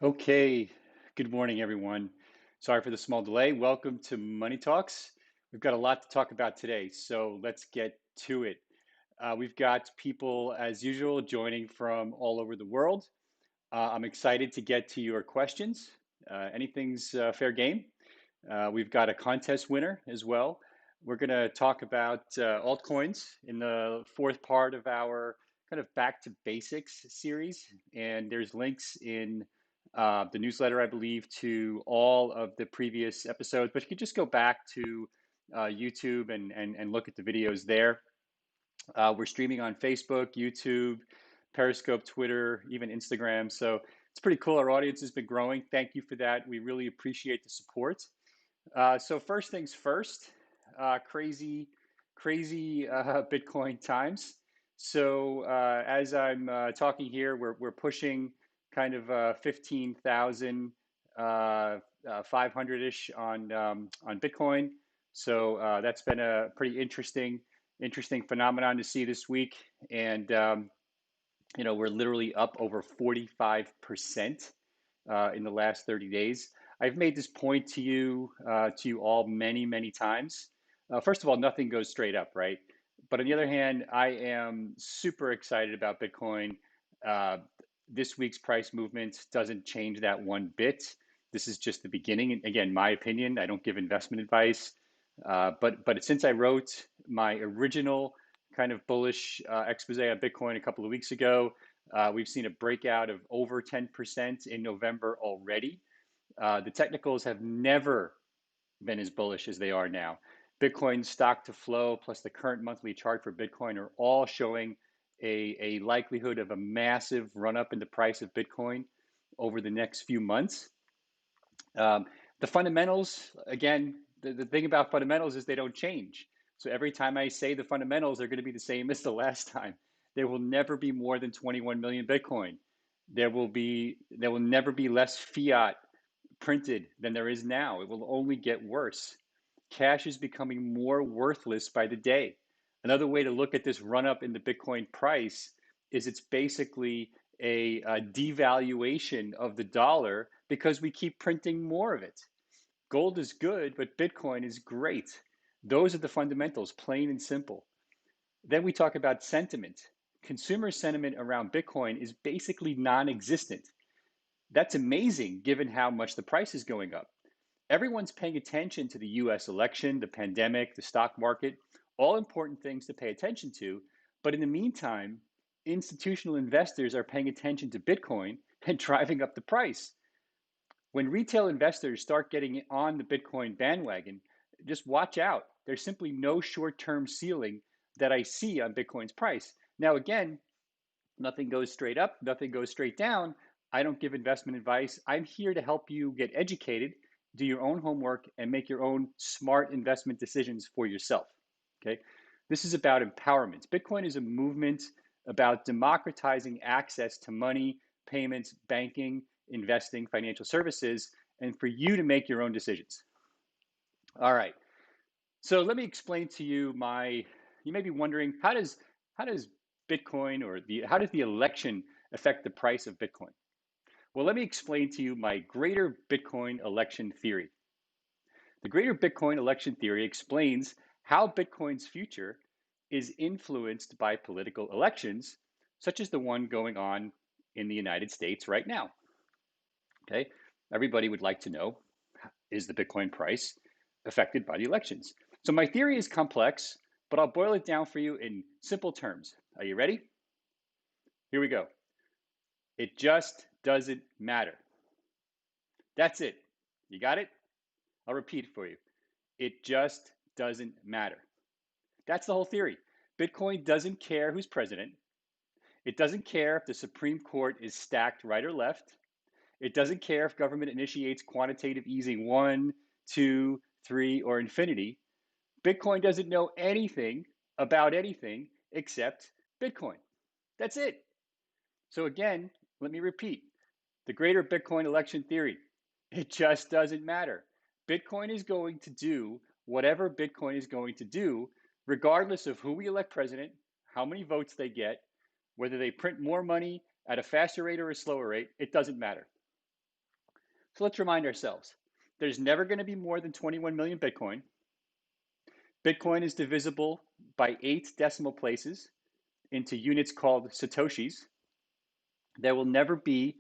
Okay, good morning, everyone. Sorry for the small delay. Welcome to Money Talks. We've got a lot to talk about today, so let's get to it. We've got people, as usual, joining from all over the world. I'm excited to get to your questions. Anything's fair game. We've got a contest winner as well. We're going to talk about altcoins in the fourth part of our kind of back to basics series. And there's links in the newsletter, I believe, to all of the previous episodes. But you can just go back to YouTube and look at the videos there. We're streaming on Facebook, YouTube, Periscope, Twitter, even Instagram. So it's pretty cool. Our audience has been growing. Thank you for that. We really appreciate the support. So first things first, crazy Bitcoin times. So as I'm talking here, we're pushing kind of 15,000 500-ish on Bitcoin. So that's been a pretty interesting phenomenon to see this week, and we're literally up over 45% in the last 30 days. I've made this point to you all many times. First of all, nothing goes straight up, right? But on the other hand, I am super excited about Bitcoin. Uh, this week's price movement doesn't change that one bit. This is just the beginning. And again, my opinion. I don't give investment advice. But since I wrote my original kind of bullish expose on Bitcoin a couple of weeks ago, we've seen a breakout of over 10% in November already. The technicals have never been as bullish as they are now. Bitcoin stock to flow plus the current monthly chart for Bitcoin are all showing a likelihood of a massive run up in the price of Bitcoin over the next few months. The fundamentals, again, the thing about fundamentals is they don't change. So every time I say the fundamentals, they're going to be the same as the last time. There will never be more than 21 million Bitcoin. There will never be less fiat printed than there is now. It will only get worse. Cash is becoming more worthless by the day. Another way to look at this run up in the Bitcoin price is it's basically a devaluation of the dollar because we keep printing more of it. Gold is good, but Bitcoin is great. Those are the fundamentals, plain and simple. Then we talk about sentiment. Consumer sentiment around Bitcoin is basically non existent. That's amazing given how much the price is going up. Everyone's paying attention to the US election, the pandemic, the stock market, all important things to pay attention to. But in the meantime, institutional investors are paying attention to Bitcoin and driving up the price. When retail investors start getting on the Bitcoin bandwagon, just watch out. There's simply no short term ceiling that I see on Bitcoin's price. Now, again, nothing goes straight up, nothing goes straight down. I don't give investment advice. I'm here to help you get educated, do your own homework, and make your own smart investment decisions for yourself. Okay? This is about empowerment. Bitcoin is a movement about democratizing access to money, payments, banking, investing, financial services, and for you to make your own decisions. All right. So let me explain to you you may be wondering, how does Bitcoin or how does the election affect the price of Bitcoin? Well, let me explain to you my greater Bitcoin election theory. The greater Bitcoin election theory explains how Bitcoin's future is influenced by political elections, such as the one going on in the United States right now. Okay, everybody would like to know, is the Bitcoin price affected by the elections? So my theory is complex, but I'll boil it down for you in simple terms. Are you ready? Here we go. It just doesn't matter. That's it. You got it? I'll repeat it for you. It just doesn't matter. That's the whole theory. Bitcoin doesn't care who's president. It doesn't care if the Supreme Court is stacked right or left. It doesn't care if government initiates quantitative easing 1, 2, 3, or infinity. Bitcoin doesn't know anything about anything except Bitcoin. That's it. So again, let me repeat the greater Bitcoin election theory. It just doesn't matter. Bitcoin is going to do whatever Bitcoin is going to do, regardless of who we elect president, how many votes they get, whether they print more money at a faster rate or a slower rate. It doesn't matter. So let's remind ourselves, there's never going to be more than 21 million Bitcoin. Bitcoin is divisible by 8 decimal places into units called Satoshis. There will never be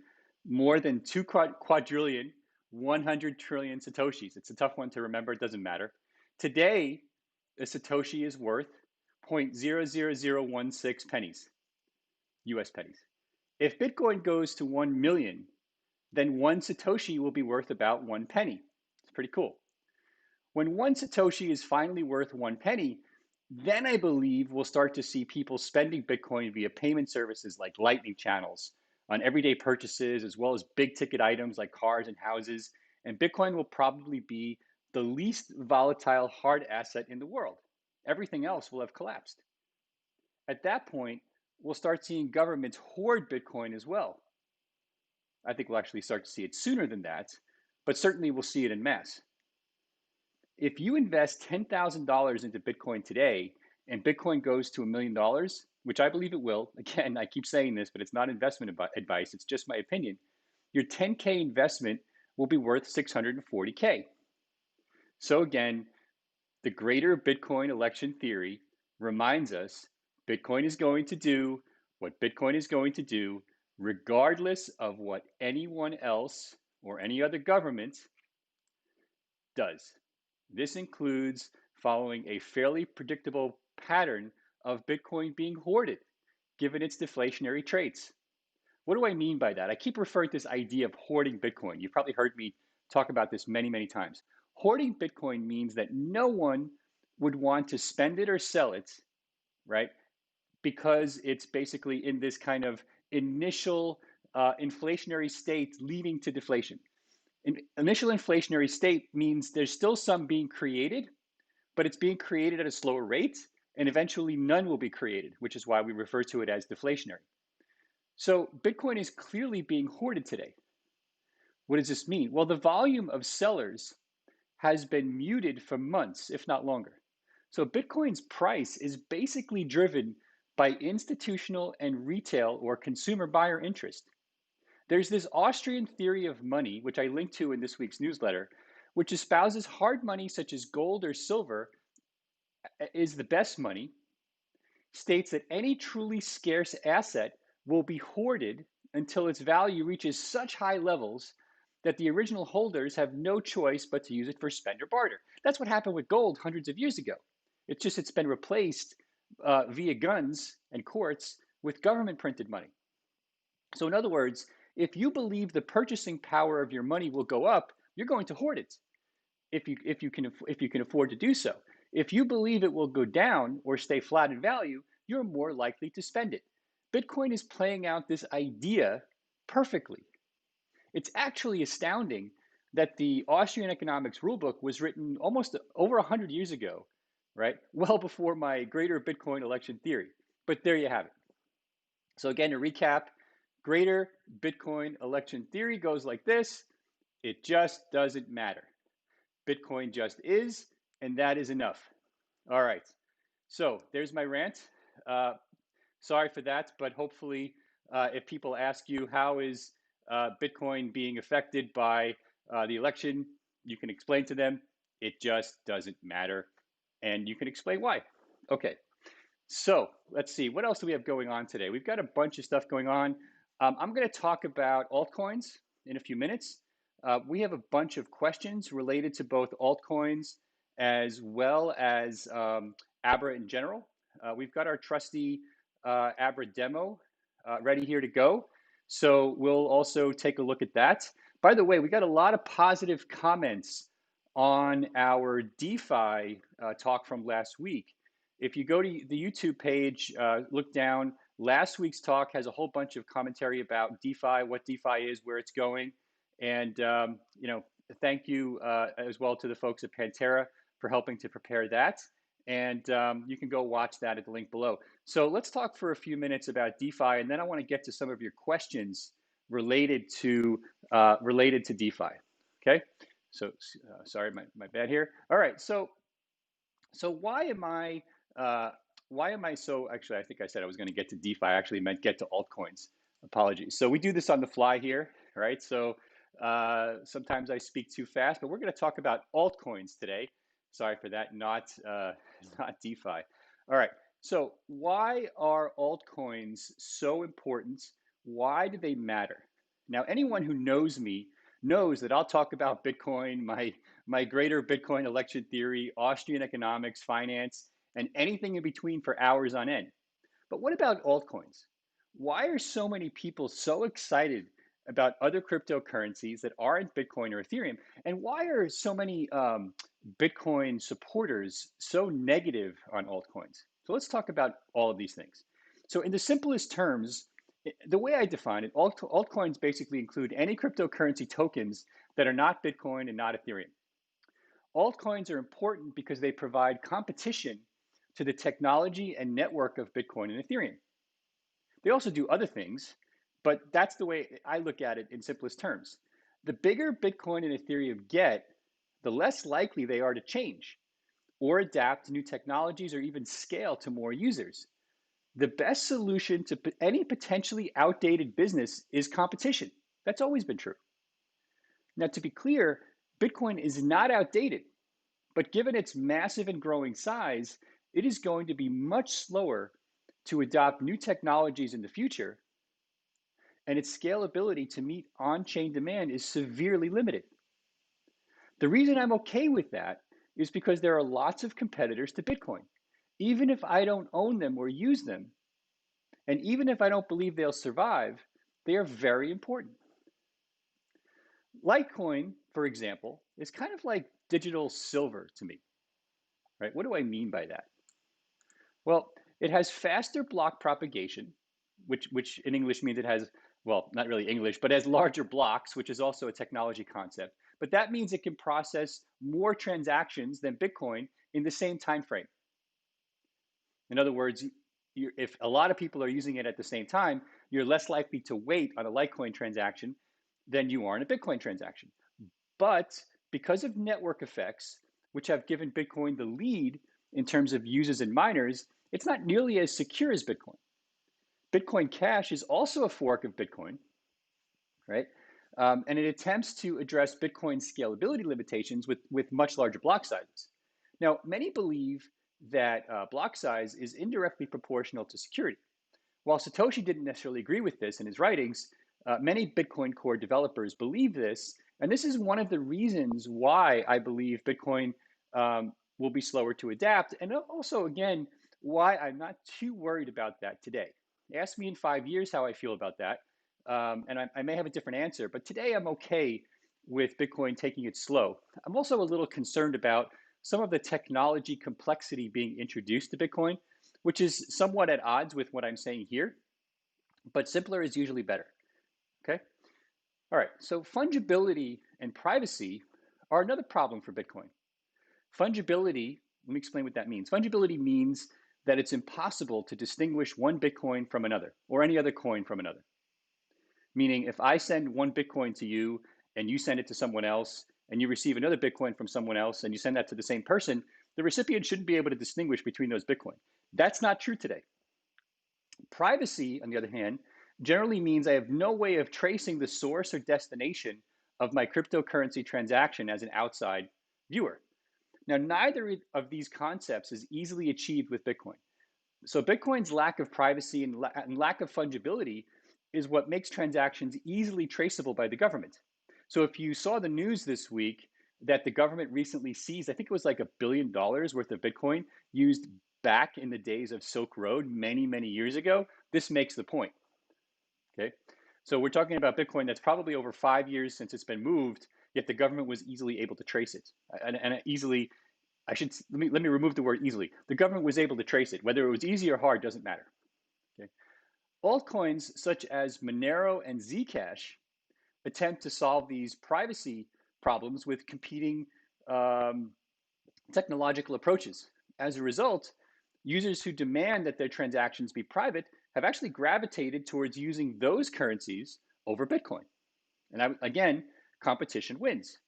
more than 2 quadrillion, 100 trillion Satoshis. It's a tough one to remember. It doesn't matter. Today, a Satoshi is worth 0.00016 pennies, US pennies. If Bitcoin goes to 1 million, then one Satoshi will be worth about 1 penny. It's pretty cool. When one Satoshi is finally worth 1 penny, then I believe we'll start to see people spending Bitcoin via payment services like Lightning channels on everyday purchases, as well as big ticket items like cars and houses. And Bitcoin will probably be the least volatile hard asset in the world. Everything else will have collapsed. At that point, we'll start seeing governments hoard Bitcoin as well. I think we'll actually start to see it sooner than that, but certainly we'll see it in mass. If you invest $10,000 into Bitcoin today and Bitcoin goes to $1 million, which I believe it will, again, I keep saying this, but it's not investment advice, it's just my opinion, your 10K investment will be worth 640K. So again, the greater Bitcoin election theory reminds us Bitcoin is going to do what Bitcoin is going to do, regardless of what anyone else or any other government does. This includes following a fairly predictable pattern of Bitcoin being hoarded, given its deflationary traits. What do I mean by that? I keep referring to this idea of hoarding Bitcoin. You've probably heard me talk about this many, many times. Hoarding Bitcoin means that no one would want to spend it or sell it, right? Because it's basically in this kind of initial inflationary state leading to deflation. An initial inflationary state means there's still some being created, but it's being created at a slower rate, and eventually none will be created, which is why we refer to it as deflationary. So Bitcoin is clearly being hoarded today. What does this mean? Well, the volume of sellers has been muted for months, if not longer. So Bitcoin's price is basically driven by institutional and retail or consumer buyer interest. There's this Austrian theory of money, which I linked to in this week's newsletter, which espouses hard money such as gold or silver is the best money, states that any truly scarce asset will be hoarded until its value reaches such high levels that the original holders have no choice but to use it for spend or barter. That's what happened with gold hundreds of years ago. It's been replaced via guns and courts with government printed money. So in other words, if you believe the purchasing power of your money will go up, you're going to hoard it if you can afford to do so. If you believe it will go down or stay flat in value, you're more likely to spend it. Bitcoin is playing out this idea perfectly. It's actually astounding that the Austrian economics rulebook was written almost over 100 years ago, right? Well before my greater Bitcoin election theory. But there you have it. So again, to recap, greater Bitcoin election theory goes like this. It just doesn't matter. Bitcoin just is, and that is enough. All right. So there's my rant. Sorry for that, but hopefully, if people ask you how is Bitcoin being affected by the election, you can explain to them it just doesn't matter, and you can explain why. Okay. So let's see, what else do we have going on today? We've got a bunch of stuff going on. I'm going to talk about altcoins in a few minutes. We have a bunch of questions related to both altcoins as well as Abra in general. We've got our trusty Abra demo ready here to go. So we'll also take a look at that. By the way, we got a lot of positive comments on our DeFi talk from last week. If you go to the YouTube page, look down, last week's talk has a whole bunch of commentary about DeFi, what DeFi is, where it's going. And, thank you as well to the folks at Pantera for helping to prepare that. And you can go watch that at the link below. So let's talk for a few minutes about DeFi, and then I want to get to some of your questions related to DeFi. Okay. So sorry, my bad here. All right. So why am I so, actually, I think I said I was going to get to DeFi. I actually meant get to altcoins. Apologies. So we do this on the fly here, right? So Sometimes I speak too fast, but we're going to talk about altcoins today. Sorry for that, not not DeFi. All right. So why are altcoins so important? Why do they matter? Now, anyone who knows me knows that I'll talk about Bitcoin, my greater Bitcoin election theory, Austrian economics, finance, and anything in between for hours on end. But what about altcoins? Why are so many people so excited about other cryptocurrencies that aren't Bitcoin or Ethereum? And why are so many Bitcoin supporters so negative on altcoins? So let's talk about all of these things. So, in the simplest terms, the way I define it, altcoins basically include any cryptocurrency tokens that are not Bitcoin and not Ethereum. Altcoins are important because they provide competition to the technology and network of Bitcoin and Ethereum. They also do other things, but that's the way I look at it in simplest terms. The bigger Bitcoin and Ethereum get, the less likely they are to change or adapt to new technologies or even scale to more users. The best solution to any potentially outdated business is competition. That's always been true. Now, to be clear, Bitcoin is not outdated, but given its massive and growing size, it is going to be much slower to adopt new technologies in the future, and its scalability to meet on-chain demand is severely limited. The reason I'm okay with that is because there are lots of competitors to Bitcoin. Even if I don't own them or use them, and even if I don't believe they'll survive, they are very important. Litecoin, for example, is kind of like digital silver to me, right? What do I mean by that? Well, it has faster block propagation, which in English means it has, well, not really English, but has larger blocks, which is also a technology concept. But that means it can process more transactions than Bitcoin in the same time frame. In other words, if a lot of people are using it at the same time, you're less likely to wait on a Litecoin transaction than you are in a Bitcoin transaction. But because of network effects, which have given Bitcoin the lead in terms of users and miners, it's not nearly as secure as Bitcoin. Bitcoin Cash is also a fork of Bitcoin, right? And it attempts to address Bitcoin's scalability limitations with much larger block sizes. Now, many believe that block size is indirectly proportional to security. While Satoshi didn't necessarily agree with this in his writings, many Bitcoin Core developers believe this, and this is one of the reasons why I believe Bitcoin will be slower to adapt, and also, again, why I'm not too worried about that today. Ask me in 5 years how I feel about that, and I may have a different answer, but today I'm okay with Bitcoin taking it slow. I'm also a little concerned about some of the technology complexity being introduced to Bitcoin, which is somewhat at odds with what I'm saying here, but simpler is usually better. Okay? All right, so fungibility and privacy are another problem for Bitcoin. Fungibility, let me explain what that means. Fungibility means that it's impossible to distinguish one Bitcoin from another or any other coin from another. Meaning, if I send one Bitcoin to you and you send it to someone else and you receive another Bitcoin from someone else and you send that to the same person, the recipient shouldn't be able to distinguish between those Bitcoin. That's not true today. Privacy, on the other hand, generally means I have no way of tracing the source or destination of my cryptocurrency transaction as an outside viewer. Now, neither of these concepts is easily achieved with Bitcoin. So Bitcoin's lack of privacy and lack of fungibility is what makes transactions easily traceable by the government. So if you saw the news this week that the government recently seized, I think it was like $1 billion worth of Bitcoin used back in the days of Silk Road many, many years ago, this makes the point. Okay. So we're talking about Bitcoin that's probably over 5 years since it's been moved, yet the government was easily able to trace it. And easily, let me remove the word easily. The government was able to trace it. Whether it was easy or hard doesn't matter. Okay. Altcoins such as Monero and Zcash attempt to solve these privacy problems with competing technological approaches. As a result, users who demand that their transactions be private have actually gravitated towards using those currencies over Bitcoin. And again, competition wins.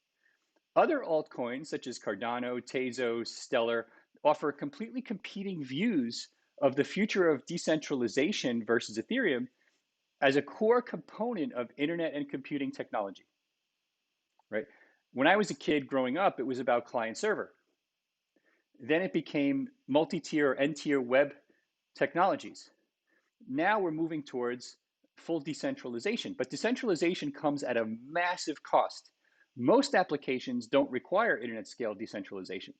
Other altcoins, such as Cardano, Tezos, Stellar, offer completely competing views of the future of decentralization versus Ethereum as a core component of internet and computing technology. right? When I was a kid growing up, it was about client server. Then it became multi-tier, n-tier web technologies. Now we're moving towards full decentralization, but decentralization comes at a massive cost. Most applications don't require internet scale decentralization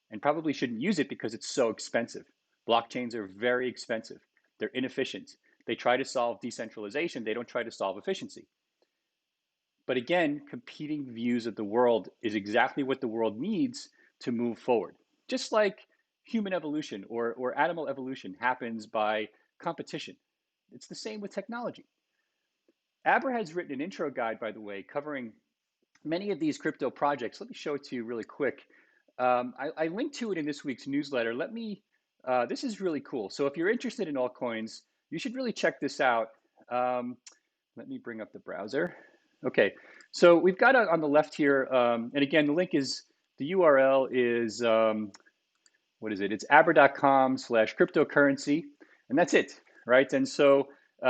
and probably shouldn't use it because it's so expensive. Blockchains are very expensive. They're inefficient. They try to solve decentralization, they don't try to solve efficiency. But again, competing views of the world is exactly what the world needs to move forward. Just like human evolution or animal evolution happens by competition. It's the same with technology. Abra has written an intro guide, by the way, covering many of these crypto projects. Let me show it to you really quick. I linked to it in this week's newsletter. This is really cool. So if you're interested in altcoins, you should really check this out. Um, let me bring up the browser. Okay, so we've got on the left here, and again, the URL is, what is it? It's abra.com/cryptocurrency, and that's it, right? And so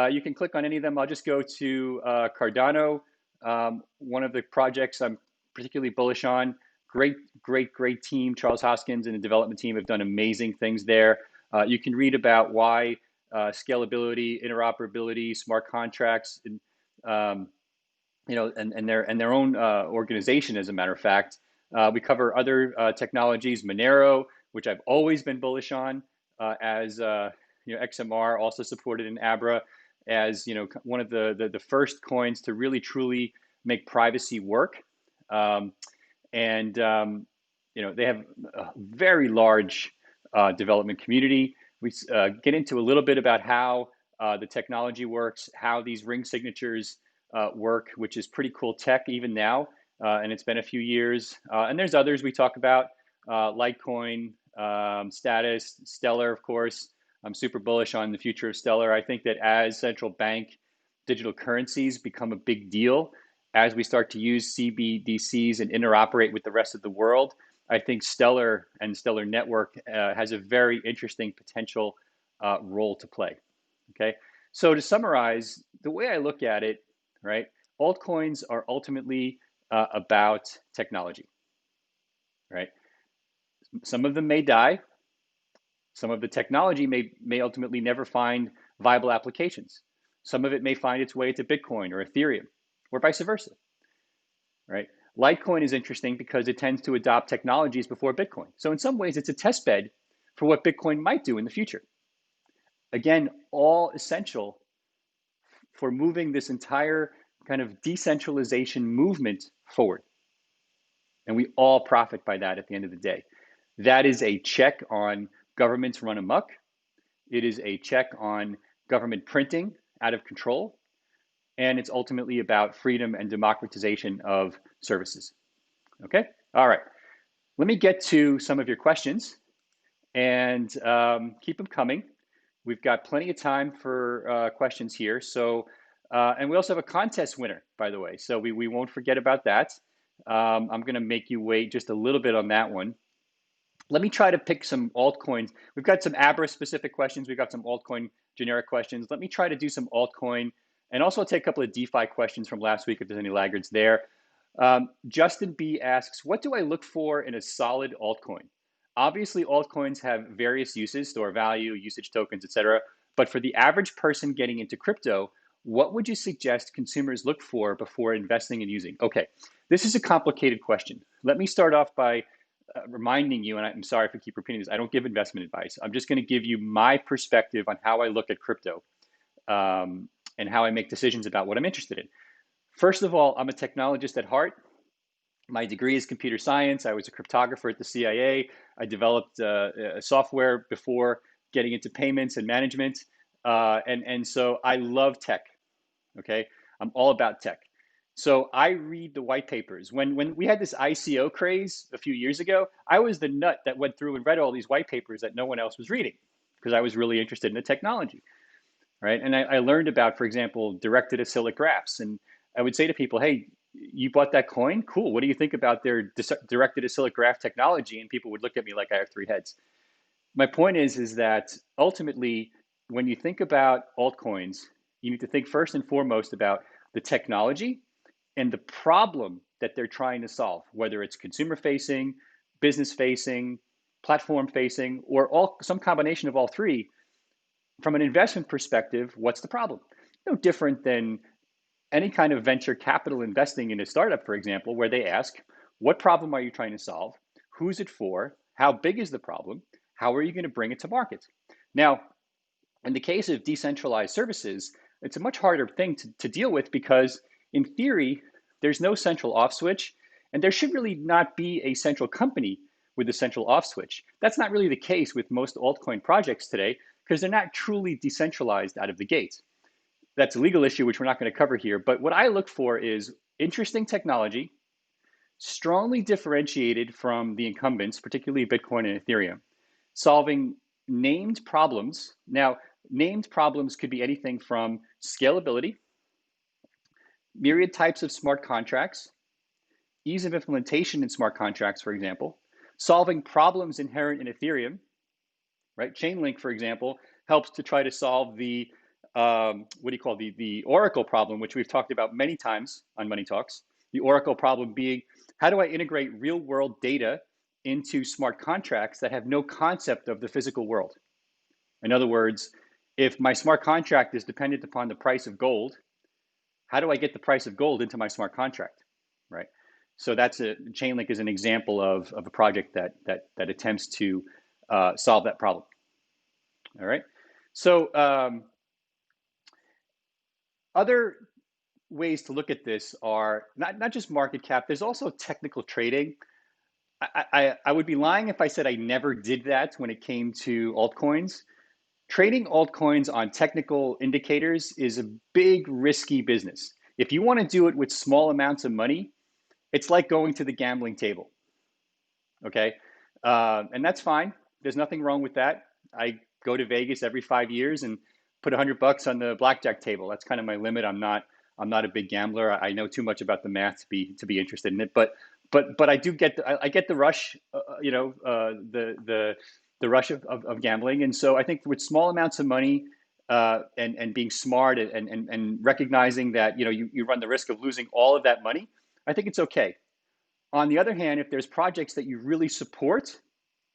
you can click on any of them. I'll just go to Cardano, one of the projects I'm particularly bullish on. Great team. Charles Hoskins and the development team have done amazing things there. You can read about why scalability, interoperability, smart contracts, and their own organization. As a matter of fact, we cover other technologies, Monero, which I've always been bullish on, as XMR, also supported in Abra, as one of the first coins to really truly make privacy work, and they have a very large development community. We get into a little bit about how the technology works, how these ring signatures work, which is pretty cool tech even now, and it's been a few years. And there's others we talk about, Litecoin, Status, Stellar, of course. I'm super bullish on the future of Stellar. I think that as central bank digital currencies become a big deal, as we start to use CBDCs and interoperate with the rest of the world, I think Stellar and Stellar Network has a very interesting potential role to play. Okay, so to summarize, the way I look at it, right, altcoins are ultimately about technology, right? Some of them may die. Some of the technology may ultimately never find viable applications. Some of it may find its way to Bitcoin or Ethereum, or vice versa, right? Litecoin is interesting because it tends to adopt technologies before Bitcoin. So in some ways, it's a test bed for what Bitcoin might do in the future. Again, all essential for moving this entire kind of decentralization movement forward. And we all profit by that at the end of the day. That is a check on governments run amok. It is a check on government printing out of control. And it's ultimately about freedom and democratization of services. Okay? All right. Let me get to some of your questions and keep them coming. We've got plenty of time for questions here. So, and we also have a contest winner, by the way. So we won't forget about that. I'm going to make you wait just a little bit on that one. Let me try to pick some altcoins. We've got some Abra specific questions. We've got some altcoin generic questions. Let me try to do some altcoin, and also take a couple of DeFi questions from last week if there's any laggards there. Justin B asks, what do I look for in a solid altcoin? Obviously, altcoins have various uses, store value, usage tokens, etc. But for the average person getting into crypto, what would you suggest consumers look for before investing and using? Okay, this is a complicated question. Let me start off by reminding you, and I'm sorry if I keep repeating this, I don't give investment advice. I'm just going to give you my perspective on how I look at crypto, and how I make decisions about what I'm interested in. First of all, I'm a technologist at heart. My degree is computer science. I was a cryptographer at the CIA. I developed software before getting into payments and management. And so I love tech. Okay, I'm all about tech. So I read the white papers. When we had this ICO craze a few years ago, I was the nut that went through and read all these white papers that no one else was reading because I was really interested in the technology, right? And I learned about, for example, directed acyclic graphs. And I would say to people, hey, you bought that coin? Cool. What do you think about their directed acyclic graph technology? And people would look at me like I have three heads. My point is that ultimately, when you think about altcoins, you need to think first and foremost about the technology and the problem that they're trying to solve, whether it's consumer facing, business facing, platform facing, or some combination of all three. From an investment perspective, what's the problem? No different than any kind of venture capital investing in a startup, for example, where they ask, what problem are you trying to solve? Who's it for? How big is the problem? How are you going to bring it to market? Now, in the case of decentralized services, it's a much harder thing to deal with because, in theory, there's no central off switch, and there should really not be a central company with a central off switch. That's not really the case with most altcoin projects today because they're not truly decentralized out of the gate. That's a legal issue, which we're not going to cover here. But what I look for is interesting technology, strongly differentiated from the incumbents, particularly Bitcoin and Ethereum, solving named problems. Now, named problems could be anything from scalability, myriad types of smart contracts, ease of implementation in smart contracts, for example, solving problems inherent in Ethereum, right? Chainlink, for example, helps to try to solve the the Oracle problem, which we've talked about many times on Money Talks. The Oracle problem being, how do I integrate real world data into smart contracts that have no concept of the physical world? In other words, if my smart contract is dependent upon the price of gold, how do I get the price of gold into my smart contract, right? So Chainlink is an example of a project that attempts to solve that problem. All right. So other ways to look at this are not just market cap. There's also technical trading. I would be lying if I said I never did that when it came to altcoins. Trading altcoins on technical indicators is a big, risky business. If you want to do it with small amounts of money, it's like going to the gambling table. Okay, and that's fine. There's nothing wrong with that. I go to Vegas every 5 years and put $100 on the blackjack table. That's kind of my limit. I'm not a big gambler. I know too much about the math to be interested in it. But I do get I get the rush. The rush of gambling. And so I think with small amounts of money and being smart and recognizing that you run the risk of losing all of that money, I think it's okay. On the other hand, if there's projects that you really support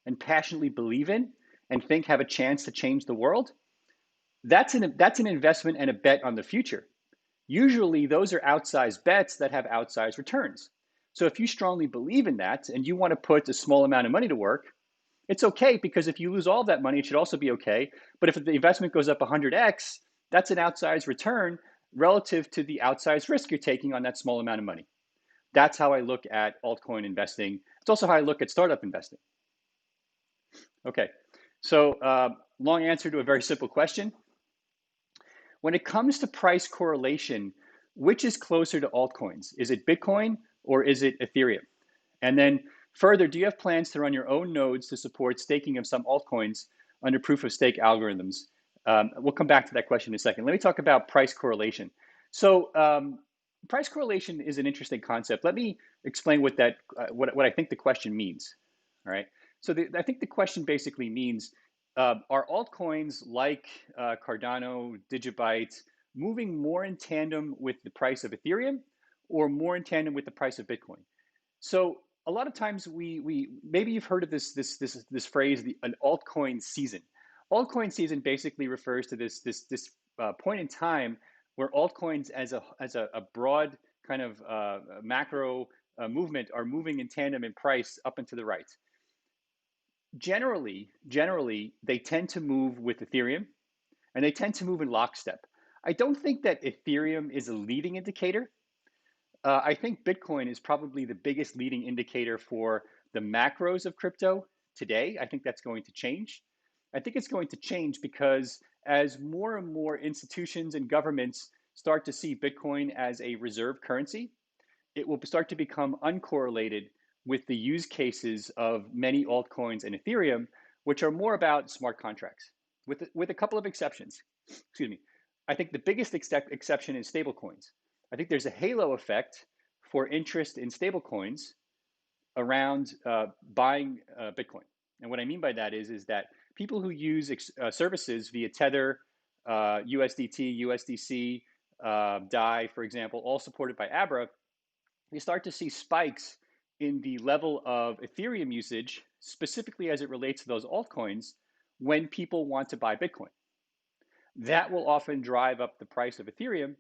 and passionately believe in and think have a chance to change the world, that's an investment and a bet on the future. Usually those are outsized bets that have outsized returns. So if you strongly believe in that and you want to put a small amount of money to work, it's okay, because if you lose all of that money, it should also be okay. But if the investment goes up 100x, that's an outsized return relative to the outsized risk you're taking on that small amount of money. That's how I look at altcoin investing. It's also how I look at startup investing. Okay, so long answer to a very simple question. When it comes to price correlation, which is closer to altcoins? Is it Bitcoin or is it Ethereum? And then further, do you have plans to run your own nodes to support staking of some altcoins under proof of stake algorithms? We'll come back to that question in a second. Let me talk about price correlation. So price correlation is an interesting concept. Let me explain what I think the question means. All right. So I think the question basically means, are altcoins like Cardano, Digibyte moving more in tandem with the price of Ethereum or more in tandem with the price of Bitcoin? So a lot of times we maybe you've heard of this phrase, an altcoin season. Altcoin season basically refers to this point in time where altcoins as a broad kind of macro movement are moving in tandem in price up and to the right. Generally, they tend to move with Ethereum, and they tend to move in lockstep. I don't think that Ethereum is a leading indicator. I think Bitcoin is probably the biggest leading indicator for the macros of crypto today. I think that's going to change. I think it's going to change because as more and more institutions and governments start to see Bitcoin as a reserve currency, it will start to become uncorrelated with the use cases of many altcoins and Ethereum, which are more about smart contracts, with a couple of exceptions. Excuse me. I think the biggest exception is stablecoins. I think there's a halo effect for interest in stablecoins around buying Bitcoin. And what I mean by that is that people who use services via Tether, USDT, USDC, DAI, for example, all supported by Abra, you start to see spikes in the level of Ethereum usage, specifically as it relates to those altcoins, when people want to buy Bitcoin. That will often drive up the price of Ethereum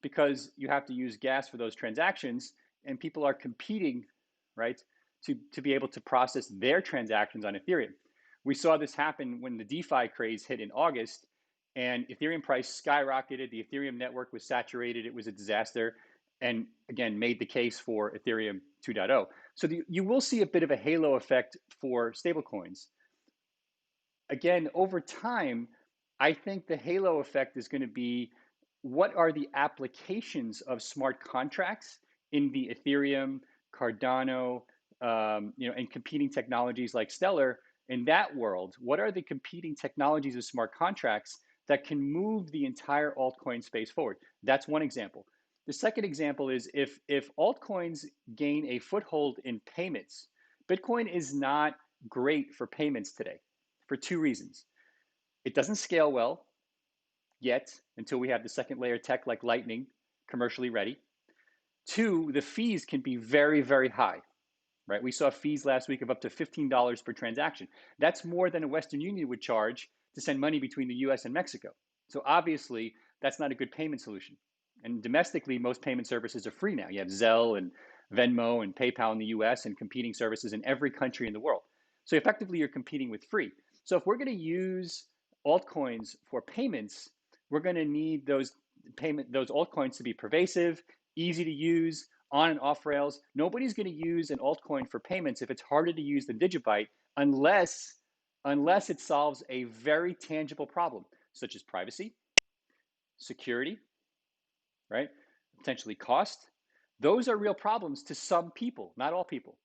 because you have to use gas for those transactions, and people are competing, right, to be able to process their transactions on Ethereum. We saw this happen when the DeFi craze hit in August, and Ethereum price skyrocketed. The Ethereum network was saturated. It was a disaster, and again, made the case for Ethereum 2.0. So you will see a bit of a halo effect for stablecoins. Again, over time, I think the halo effect is going to be what are the applications of smart contracts in the Ethereum, Cardano, and competing technologies like Stellar in that world? What are the competing technologies of smart contracts that can move the entire altcoin space forward? That's one example. The second example is if altcoins gain a foothold in payments, Bitcoin is not great for payments today for two reasons. It doesn't scale well yet until we have the second layer tech like Lightning commercially ready. Two, the fees can be very, very high, right? We saw fees last week of up to $15 per transaction. That's more than a Western Union would charge to send money between the US and Mexico. So obviously, that's not a good payment solution. And domestically, most payment services are free now. You have Zelle and Venmo and PayPal in the US and competing services in every country in the world. So effectively, you're competing with free. So if we're going to use altcoins for payments, we're going to need those altcoins to be pervasive, easy to use, on and off rails. Nobody's going to use an altcoin for payments if it's harder to use than Digibyte unless it solves a very tangible problem, such as privacy, security, right? Potentially cost. Those are real problems to some people, not all people,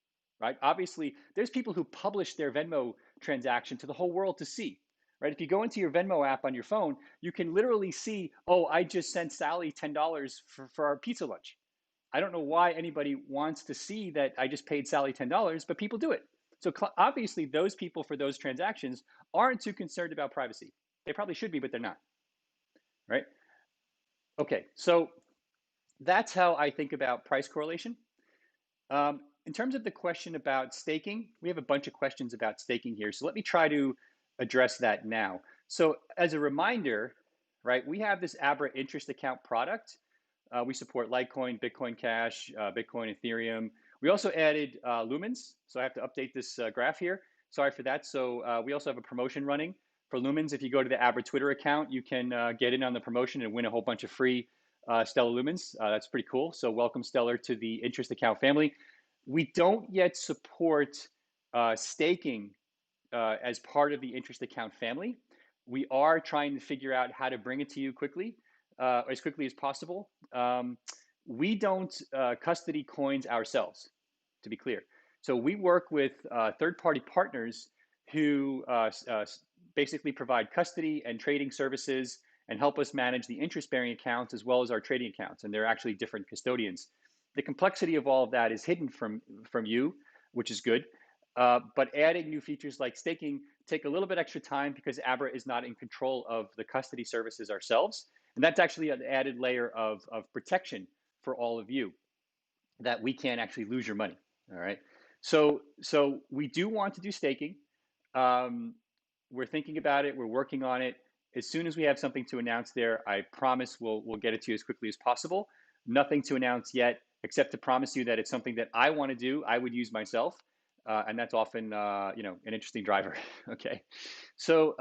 right? Obviously, there's people who publish their Venmo transaction to the whole world to see, right? If you go into your Venmo app on your phone, you can literally see, oh, I just sent Sally $10 for our pizza lunch. I don't know why anybody wants to see that I just paid Sally $10, but people do it. So obviously, those people for those transactions aren't too concerned about privacy. They probably should be, but they're not, right? Okay, so that's how I think about price correlation. In terms of the question about staking, we have a bunch of questions about staking here. So let me try to address that now. So as a reminder, right, we have this Abra interest account product. We support Litecoin, Bitcoin Cash, Bitcoin, Ethereum. We also added Lumens. So I have to update this graph here. Sorry for that. So we also have a promotion running for Lumens. If you go to the Abra Twitter account, you can get in on the promotion and win a whole bunch of free Stellar Lumens. That's pretty cool. So welcome Stellar to the interest account family. We don't yet support staking as part of the interest account family. We are trying to figure out how to bring it to you quickly, as quickly as possible. We don't custody coins ourselves, to be clear. So we work with third-party partners who basically provide custody and trading services and help us manage the interest-bearing accounts as well as our trading accounts. And they're actually different custodians. The complexity of all of that is hidden from you, which is good. But adding new features like staking take a little bit extra time because Abra is not in control of the custody services ourselves. And that's actually an added layer of protection for all of you, that we can't actually lose your money. All right. So we do want to do staking. We're thinking about it. We're working on it. As soon as we have something to announce there, I promise we'll get it to you as quickly as possible. Nothing to announce yet, except to promise you that it's something that I want to do. I would use myself, and that's often an interesting driver. Okay. So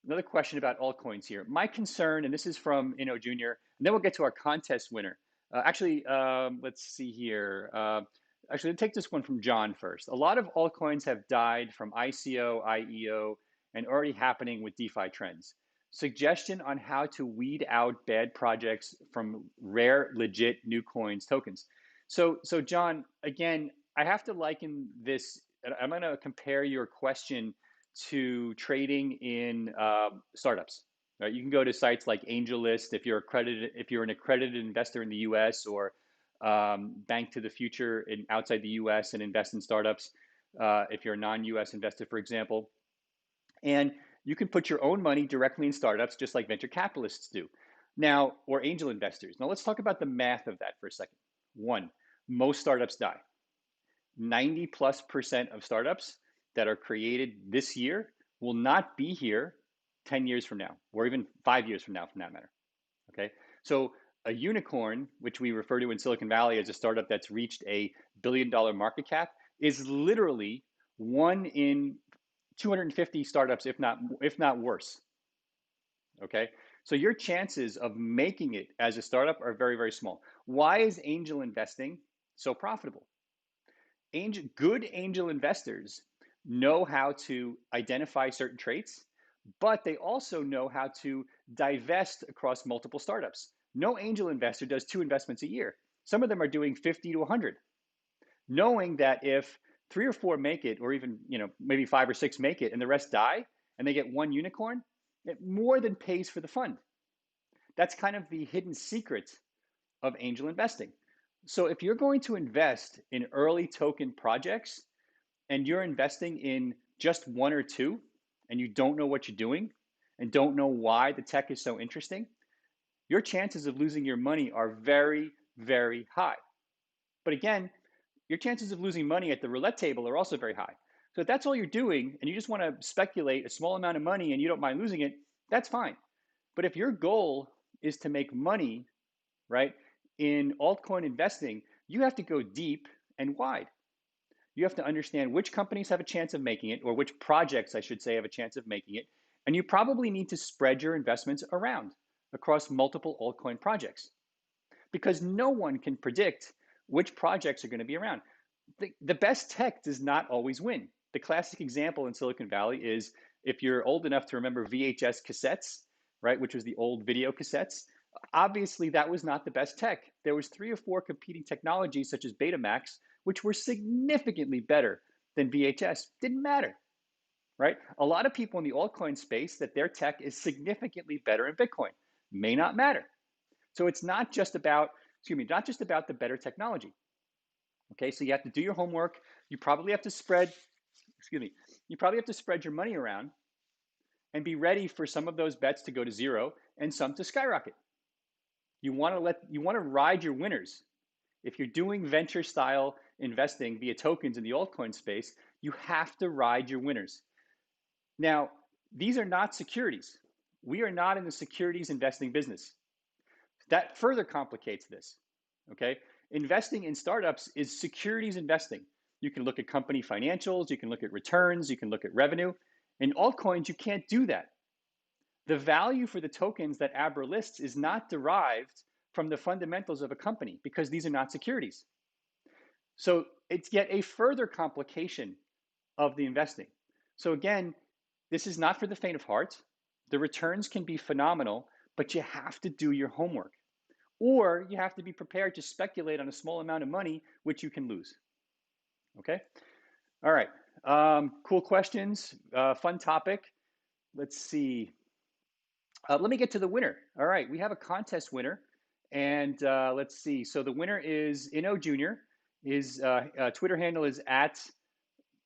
another question about altcoins here. My concern, and this is from Junior, and then we'll get to our contest winner. Let's see here. Actually, let's take this one from John first. A lot of altcoins have died from ICO, IEO, and already happening with DeFi trends. Suggestion on how to weed out bad projects from rare, legit new coins tokens. So John, again, I have to liken this. I'm going to compare your question to trading in startups. Right? You can go to sites like AngelList if you're an accredited investor in the U.S. or Bank to the Future outside the U.S. and invest in startups. If you're a non-U.S. investor, for example, and you can put your own money directly in startups, just like venture capitalists do now, or angel investors. Now let's talk about the math of that for a second. One, most startups die. 90+% of startups that are created this year will not be here 10 years from now, or even 5 years from now, for that matter. Okay. So a unicorn, which we refer to in Silicon Valley as a startup that's reached $1 billion market cap, is literally one in 250 startups, if not worse. Okay. So your chances of making it as a startup are very, very small. Why is angel investing so profitable? Good angel investors know how to identify certain traits, but they also know how to divest across multiple startups. No angel investor does 2 investments a year. Some of them are doing 50 to 100, knowing that if 3 or 4 make it, or even maybe 5 or 6 make it, and the rest die, and they get one unicorn, it more than pays for the fund. That's kind of the hidden secret of angel investing. So if you're going to invest in early token projects and you're investing in just one or two and you don't know what you're doing and don't know why the tech is so interesting, your chances of losing your money are very, very high. But again, your chances of losing money at the roulette table are also very high. So if that's all you're doing and you just want to speculate a small amount of money and you don't mind losing it, that's fine. But if your goal is to make money, right, in altcoin investing, you have to go deep and wide. You have to understand which companies have a chance of making it, or which projects, I should say, have a chance of making it. And you probably need to spread your investments around across multiple altcoin projects, because no one can predict which projects are going to be around. The best tech does not always win. The classic example in Silicon Valley is, if you're old enough to remember VHS cassettes, right, which was the old video cassettes, obviously that was not the best tech. There was 3 or 4 competing technologies such as Betamax, which were significantly better than VHS. Didn't matter, right? A lot of people in the altcoin space that their tech is significantly better in Bitcoin. May not matter. So it's not just about, the better technology. Okay, so you have to do your homework. You probably have to spread, your money around and be ready for some of those bets to go to zero and some to skyrocket. You want to ride your winners. If you're doing venture style investing via tokens in the altcoin space, you have to ride your winners. Now, these are not securities. We are not in the securities investing business. That further complicates this. Okay? Investing in startups is securities investing. You can look at company financials, you can look at returns, you can look at revenue. In altcoins, you can't do that. The value for the tokens that Abra lists is not derived from the fundamentals of a company, because these are not securities. So it's yet a further complication of the investing. So again, this is not for the faint of heart. The returns can be phenomenal, but you have to do your homework. Or you have to be prepared to speculate on a small amount of money, which you can lose. Okay? All right. Cool questions. Fun topic. Let's see. Let me get to the winner. All right. We have a contest winner. And let's see. So the winner is Inno Jr. His Twitter handle is at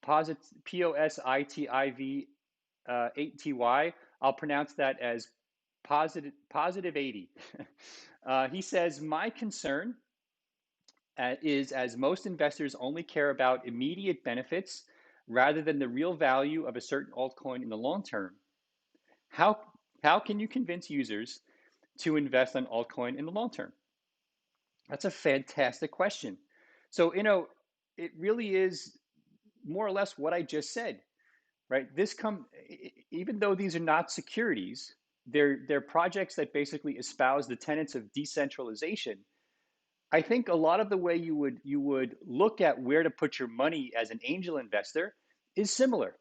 POSITIV 8TY. I'll pronounce that as positive 80. He says, my concern is, as most investors only care about immediate benefits rather than the real value of a certain altcoin in the long term, how can you convince users to invest on altcoin in the long term? That's a fantastic question. So, it really is more or less what I just said, right? Even though these are not securities, they're projects that basically espouse the tenets of decentralization. I think a lot of the way you would look at where to put your money as an angel investor is similar.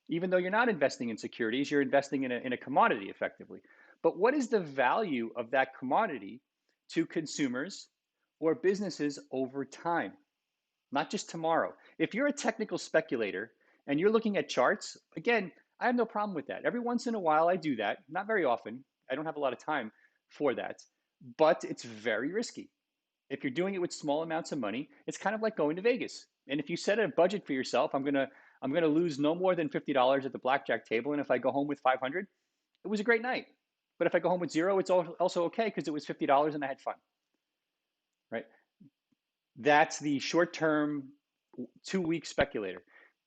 Even though you're not investing in securities, you're investing in a commodity effectively. But what is the value of that commodity to consumers or businesses over time? Not just tomorrow. If you're a technical speculator and you're looking at charts, again, I have no problem with that. Every once in a while, I do that. Not very often. I don't have a lot of time for that, but it's very risky. If you're doing it with small amounts of money, it's kind of like going to Vegas. And if you set a budget for yourself, I'm gonna lose no more than $50 at the blackjack table, and if I go home with 500, it was a great night. But if I go home with zero, it's also okay, because it was $50 and I had fun, right? That's the short-term 2-week speculator.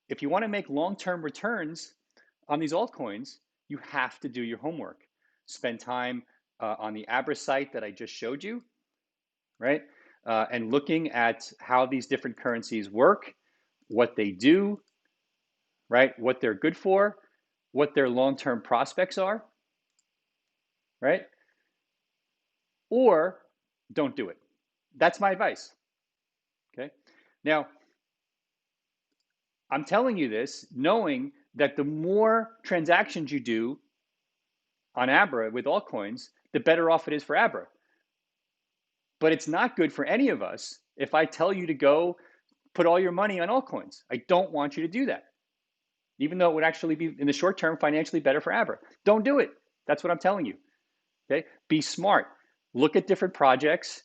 If you want to make long-term returns on these altcoins, you have to do your homework. Spend time on the Abra site that I just showed you, right? And looking at how these different currencies work, what they do, right? What they're good for, what their long-term prospects are, right? Or don't do it. That's my advice. Okay. Now, I'm telling you this knowing that the more transactions you do on Abra with altcoins, the better off it is for Abra. But it's not good for any of us if I tell you to go put all your money on altcoins. I don't want you to do that, even though it would actually be in the short term financially better for Abra. Don't do it. That's what I'm telling you. Okay. Be smart. Look at different projects.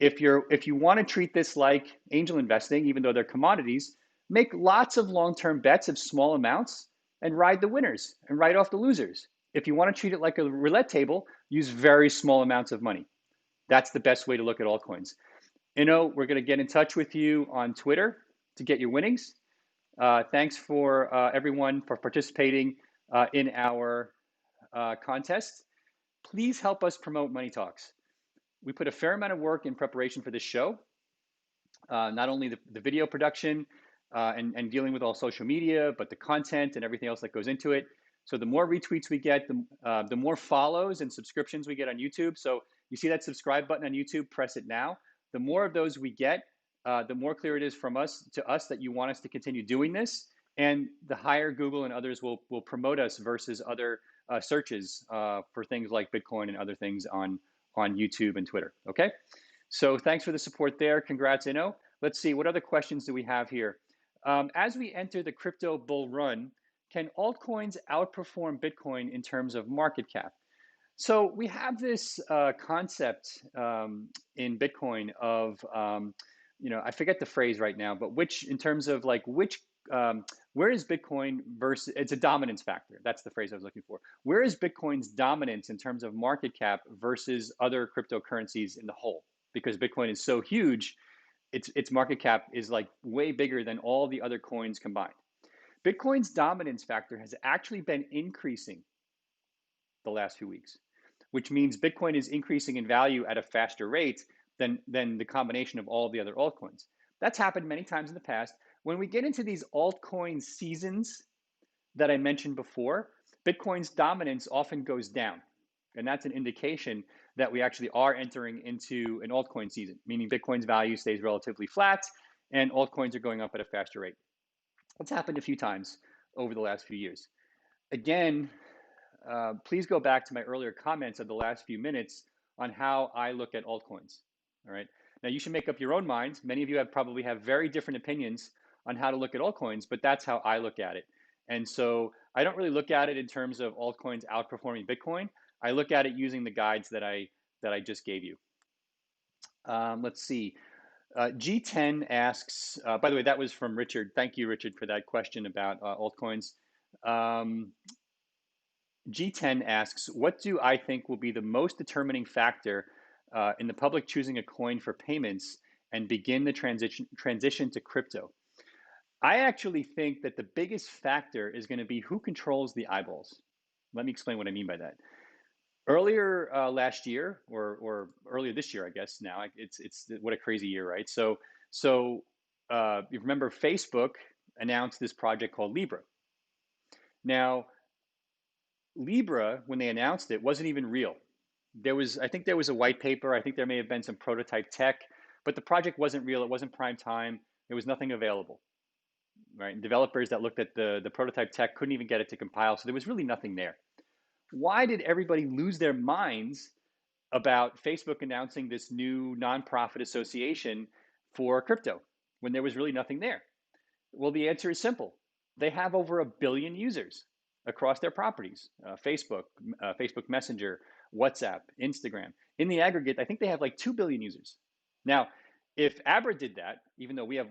If you want to treat this like angel investing, even though they're commodities, make lots of long-term bets of small amounts and ride the winners and write off the losers. If you want to treat it like a roulette table, use very small amounts of money. That's the best way to look at altcoins. We're going to get in touch with you on Twitter to get your winnings. Thanks for everyone for participating in our contest. Please help us promote Money Talks. We put a fair amount of work in preparation for this show, not only the video production and dealing with all social media, but the content and everything else that goes into it. So the more retweets we get, the more follows and subscriptions we get on YouTube. So you see that subscribe button on YouTube, press it now. The more of those we get, the more clear it is from us to us that you want us to continue doing this. And the higher Google and others will promote us versus other searches for things like Bitcoin and other things on YouTube and Twitter. Okay. So thanks for the support there. Congrats, Inno. Let's see, what other questions do we have here? As we enter the crypto bull run, can altcoins outperform Bitcoin in terms of market cap? So we have this concept in Bitcoin of, I forget the phrase right now, but in terms of like where is Bitcoin versus, it's a dominance factor. That's the phrase I was looking for. Where is Bitcoin's dominance in terms of market cap versus other cryptocurrencies in the whole? Because Bitcoin is so huge, its market cap is like way bigger than all the other coins combined. Bitcoin's dominance factor has actually been increasing the last few weeks, which means Bitcoin is increasing in value at a faster rate than the combination of all the other altcoins. That's happened many times in the past. When we get into these altcoin seasons that I mentioned before, Bitcoin's dominance often goes down. And that's an indication that we actually are entering into an altcoin season, meaning Bitcoin's value stays relatively flat and altcoins are going up at a faster rate. That's happened a few times over the last few years. Again, please go back to my earlier comments of the last few minutes on how I look at altcoins. All right. Now you should make up your own minds. Many of you probably have very different opinions on how to look at altcoins, but that's how I look at it. And so I don't really look at it in terms of altcoins outperforming Bitcoin. I look at it using the guides that I just gave you. Let's see. G10 asks, by the way, that was from Richard. Thank you, Richard, for that question about altcoins. G10 asks, what do I think will be the most determining factor in the public choosing a coin for payments and begin the transition to crypto? I actually think that the biggest factor is going to be who controls the eyeballs. Let me explain what I mean by that. Earlier last year, or earlier this year, I guess now, it's what a crazy year, right? So you remember Facebook announced this project called Libra. Now, Libra, when they announced it, wasn't even real. I think there was a white paper. I think there may have been some prototype tech, but the project wasn't real. It wasn't prime time. There was nothing available, right? And developers that looked at the prototype tech couldn't even get it to compile. So there was really nothing there. Why did everybody lose their minds about Facebook announcing this new nonprofit association for crypto when there was really nothing there? Well, the answer is simple. They have over 1 billion users across their properties, Facebook, Facebook Messenger, WhatsApp, Instagram. In the aggregate, I think they have like 2 billion users. Now, if Abra did that, even though we have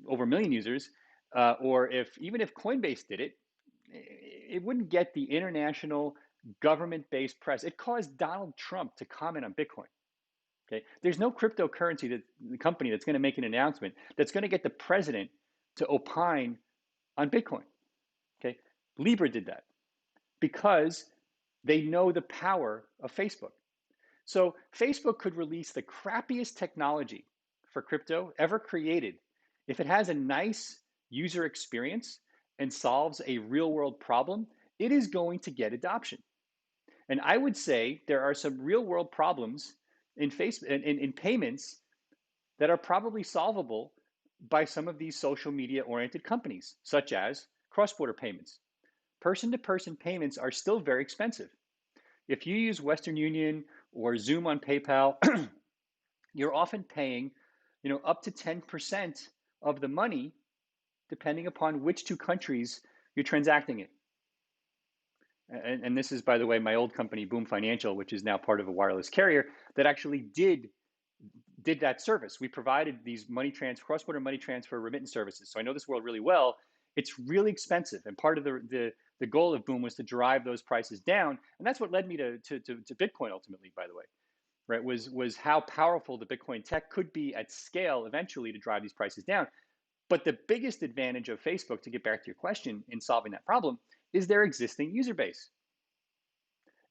over 1 million users, or even if Coinbase did it, it wouldn't get the international government-based press. It caused Donald Trump to comment on Bitcoin. Okay, there's no cryptocurrency that the company that's going to make an announcement that's going to get the president to opine on Bitcoin. Okay, Libra did that because they know the power of Facebook. So Facebook could release the crappiest technology for crypto ever created. If it has a nice user experience and solves a real world problem, it is going to get adoption. And I would say there are some real world problems in payments that are probably solvable by some of these social media oriented companies, such as cross border payments. Person to person payments are still very expensive. If you use Western Union or Zoom on PayPal, you're often paying, up to 10% of the money, depending upon which two countries you're transacting in. And this is, by the way, my old company, Boom Financial, which is now part of a wireless carrier, that actually did that service. We provided these cross-border money transfer remittance services. So I know this world really well. It's really expensive, and part of the goal of Boom was to drive those prices down, and that's what led me to Bitcoin ultimately. By the way, right, was how powerful the Bitcoin tech could be at scale eventually to drive these prices down. But the biggest advantage of Facebook, to get back to your question, in solving that problem, is their existing user base.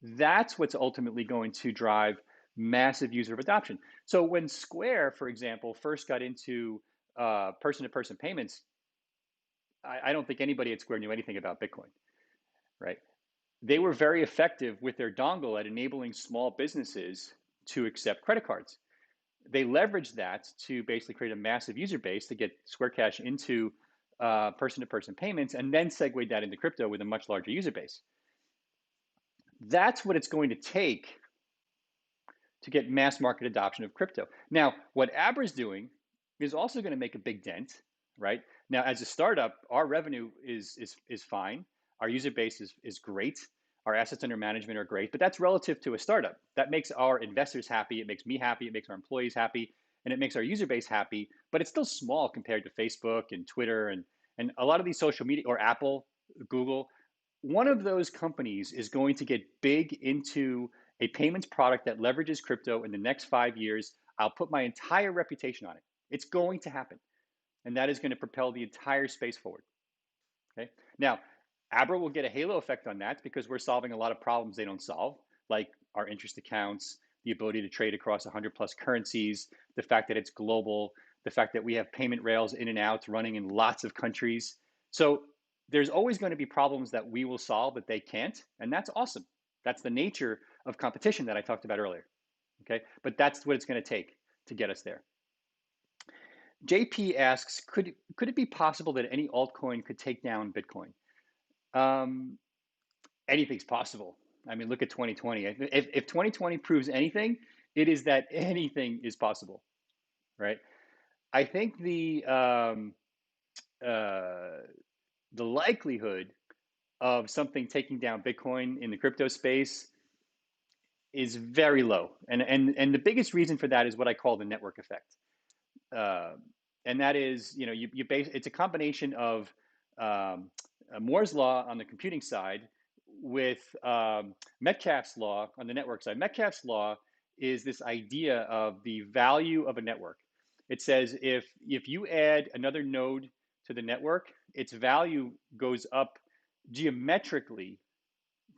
That's what's ultimately going to drive massive user adoption. So when Square, for example, first got into person-to-person payments, I don't think anybody at Square knew anything about Bitcoin, right? They were very effective with their dongle at enabling small businesses to accept credit cards. They leveraged that to basically create a massive user base to get Square Cash into person-to-person payments, and then segued that into crypto with a much larger user base. That's what it's going to take to get mass market adoption of crypto. Now, what Abra is doing is also going to make a big dent, right? Now, as a startup, our revenue is fine. Our user base is great. Our assets under management are great, but that's relative to a startup. That makes our investors happy. It makes me happy. It makes our employees happy, and it makes our user base happy. But it's still small compared to Facebook and Twitter and a lot of these social media, or Apple, Google. One of those companies is going to get big into a payments product that leverages crypto in the next 5 years. I'll put my entire reputation on it. It's going to happen. And that is going to propel the entire space forward. Okay. Now, Abra will get a halo effect on that because we're solving a lot of problems they don't solve, like our interest accounts, the ability to trade across 100 plus currencies, the fact that it's global, the fact that we have payment rails in and out running in lots of countries. So there's always going to be problems that we will solve that they can't, and that's awesome. That's the nature of competition that I talked about earlier. Okay, but that's what it's going to take to get us there. JP asks, could it be possible that any altcoin could take down Bitcoin? Anything's possible. I mean, look at 2020. If 2020 proves anything, it is that anything is possible, right? I think the likelihood of something taking down Bitcoin in the crypto space is very low, and the biggest reason for that is what I call the network effect, and that is, it's a combination of Moore's law on the computing side with Metcalfe's law on the network side. Metcalfe's law is this idea of the value of a network. It says if you add another node to the network, its value goes up geometrically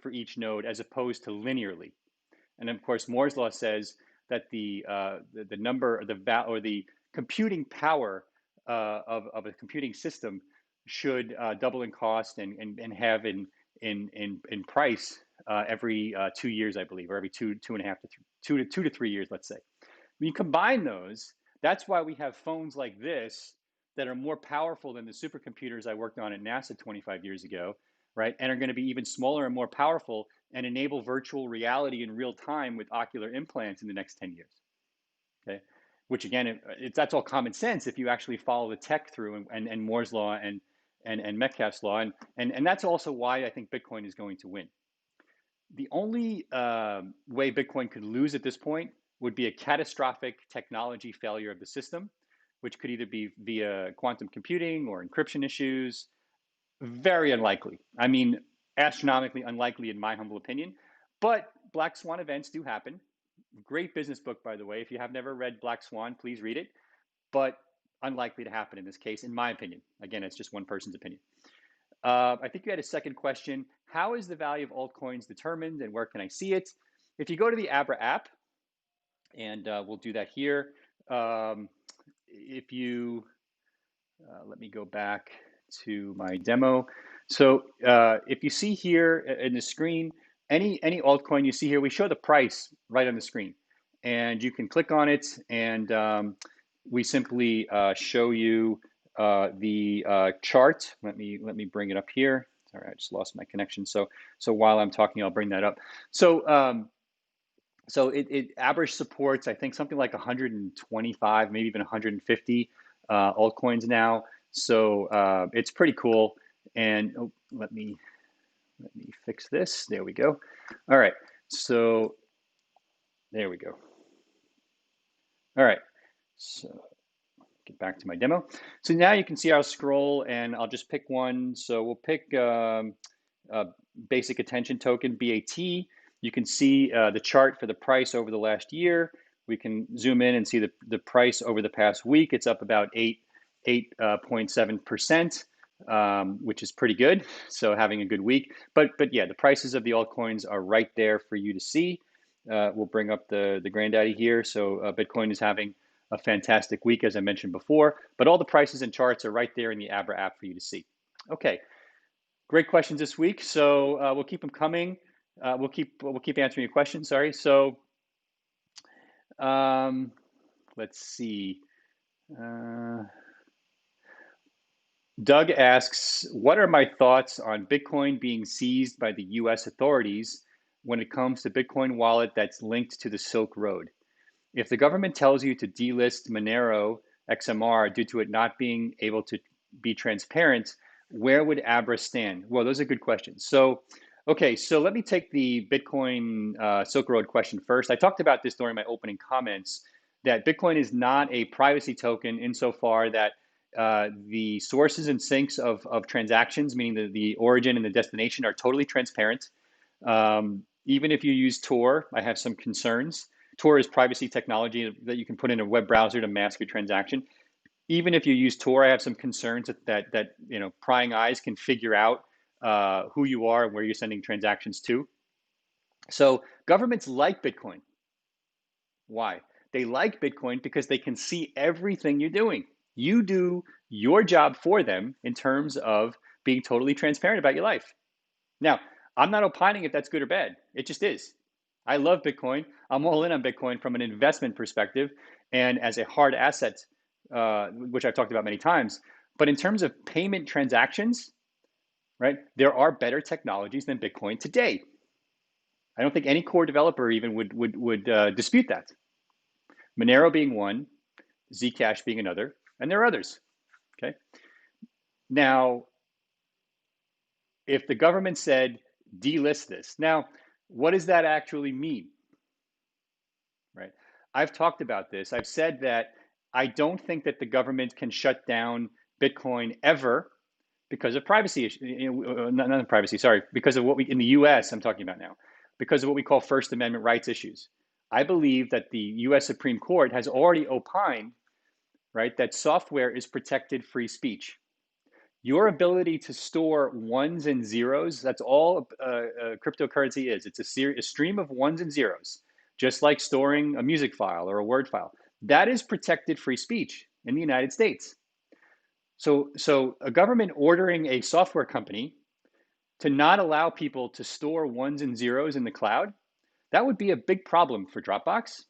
for each node as opposed to linearly. And of course, Moore's law says that the number, or the computing power of a computing system should double in cost and have in price every 2 years, I believe, or every 2.5 to 2 to 3 years, let's say. When you combine those, that's why we have phones like this that are more powerful than the supercomputers I worked on at NASA 25 years ago, right? And are going to be even smaller and more powerful and enable virtual reality in real time with ocular implants in the next 10 years. Okay, which again, that's all common sense if you actually follow the tech through and Moore's law and Metcalfe's law, and that's also why I think Bitcoin is going to win. The only way Bitcoin could lose at this point would be a catastrophic technology failure of the system, which could either be via quantum computing or encryption issues. Very unlikely. I mean, astronomically unlikely in my humble opinion, but black swan events do happen. Great business book, by the way. If you have never read Black Swan, please read it. But unlikely to happen in this case, in my opinion. Again, it's just one person's opinion. I think you had a second question. How is the value of altcoins determined and where can I see it? If you go to the Abra app, and we'll do that here. If you, let me go back to my demo. So if you see here in the screen, any altcoin you see here, we show the price right on the screen. And you can click on it and we simply show you the chart. Let me bring it up here. Sorry, I just lost my connection. So while I'm talking, I'll bring that up. So it average supports, I think, something like 125, maybe even 150 altcoins now. So it's pretty cool. And oh, let me fix this. There we go. All right. So there we go. All right. So get back to my demo. So now you can see I'll scroll and I'll just pick one. So we'll pick basic attention token, BAT. You can see the chart for the price over the last year. We can zoom in and see the price over the past week. It's up about 8.7%, which is pretty good. So having a good week. But yeah, the prices of the altcoins are right there for you to see. We'll bring up the granddaddy here. So Bitcoin is having a fantastic week, as I mentioned before. But all the prices and charts are right there in the Abra app for you to see. Okay, great questions this week. So we'll keep them coming. We'll keep answering your questions. Sorry. So let's see. Doug asks, what are my thoughts on Bitcoin being seized by the US authorities when it comes to Bitcoin wallet that's linked to the Silk Road? If the government tells you to delist Monero XMR due to it not being able to be transparent, where would Abra stand? Well, those are good questions. So, okay, so let me take the Bitcoin Silk Road question first. I talked about this during my opening comments, that Bitcoin is not a privacy token insofar that the sources and sinks of transactions, meaning the origin and the destination, are totally transparent. Even if you use Tor, I have some concerns. Tor is privacy technology that you can put in a web browser to mask your transaction. Even if you use Tor, I have some concerns that prying eyes can figure out who you are and where you're sending transactions to. So governments like Bitcoin. Why? They like Bitcoin because they can see everything you're doing. You do your job for them in terms of being totally transparent about your life. Now, I'm not opining if that's good or bad. It just is. I love Bitcoin. I'm all in on Bitcoin from an investment perspective and as a hard asset, which I've talked about many times. But in terms of payment transactions, right, there are better technologies than Bitcoin today. I don't think any core developer even would dispute that. Monero being one, Zcash being another, and there are others. Okay. Now, if the government said delist this, now what does that actually mean? Right. I've talked about this. I've said that I don't think that the government can shut down Bitcoin ever because of privacy issues. Not privacy, sorry, because of what we in the US I'm talking about now, because of what we call First Amendment rights issues. I believe that the US Supreme Court has already opined, right, that software is protected free speech. Your ability to store ones and zeros, that's all cryptocurrency is. It's a stream of ones and zeros, just like storing a music file or a Word file. That is protected free speech in the United States. So a government ordering a software company to not allow people to store ones and zeros in the cloud, that would be a big problem for Dropbox.